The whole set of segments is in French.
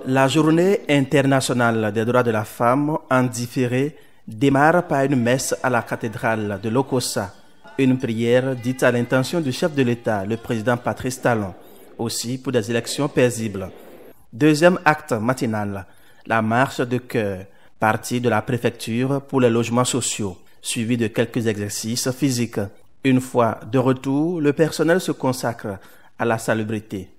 La journée internationale des droits de la femme en différé démarre par une messe à la cathédrale de Lokossa, une prière dite à l'intention du chef de l'État, le président Patrice Talon, aussi pour des élections paisibles. Deuxième acte matinal, la marche de chœur, partie de la préfecture pour les logements sociaux, suivi de quelques exercices physiques. Une fois de retour, le personnel se consacre à la salubrité.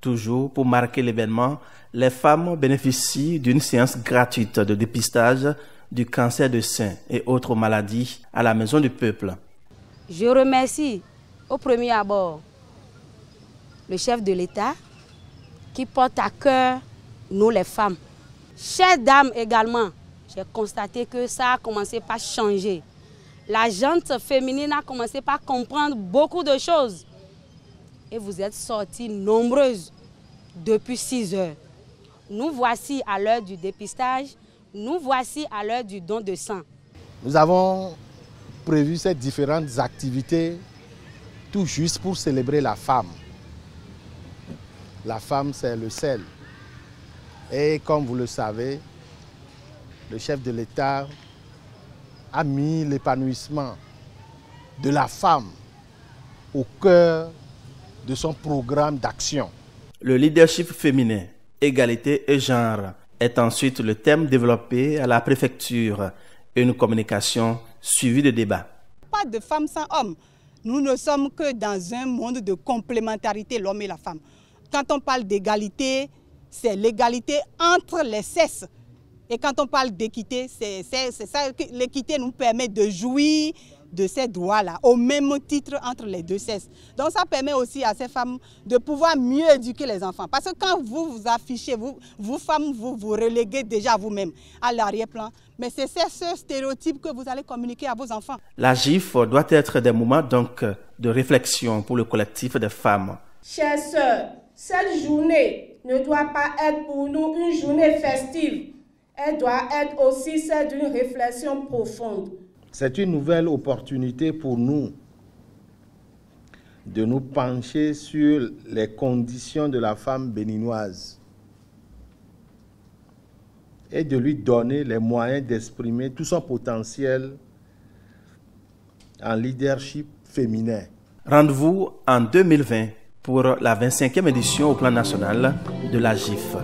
Toujours pour marquer l'événement, les femmes bénéficient d'une séance gratuite de dépistage du cancer de sein et autres maladies à la Maison du Peuple. Je remercie au premier abord le chef de l'État qui porte à cœur nous les femmes. Chères dames également, j'ai constaté que ça a commencé par changer. La gente féminine a commencé par comprendre beaucoup de choses. Et vous êtes sorties nombreuses depuis 6 heures. Nous voici à l'heure du dépistage, nous voici à l'heure du don de sang. Nous avons prévu ces différentes activités tout juste pour célébrer la femme. La femme, c'est le sel. Et comme vous le savez, le chef de l'État a mis l'épanouissement de la femme au cœur de son programme d'action. Le leadership féminin, égalité et genre est ensuite le thème développé à la préfecture. Une communication suivie de débats. Pas de femmes sans hommes. Nous ne sommes que dans un monde de complémentarité, l'homme et la femme. Quand on parle d'égalité, c'est l'égalité entre les sexes. Et quand on parle d'équité, c'est ça que l'équité nous permet de jouir de ces droits-là, au même titre entre les deux sexes. Donc ça permet aussi à ces femmes de pouvoir mieux éduquer les enfants. Parce que quand vous vous affichez, vous femmes, vous vous reléguez déjà vous-même à l'arrière-plan. Mais c'est ce stéréotype que vous allez communiquer à vos enfants. La GIF doit être des moments donc de réflexion pour le collectif des femmes. Chères sœurs, cette journée ne doit pas être pour nous une journée festive. Elle doit être aussi celle d'une réflexion profonde. C'est une nouvelle opportunité pour nous de nous pencher sur les conditions de la femme béninoise et de lui donner les moyens d'exprimer tout son potentiel en leadership féminin. Rendez-vous en 2020 pour la 25e édition au plan national de la GIF.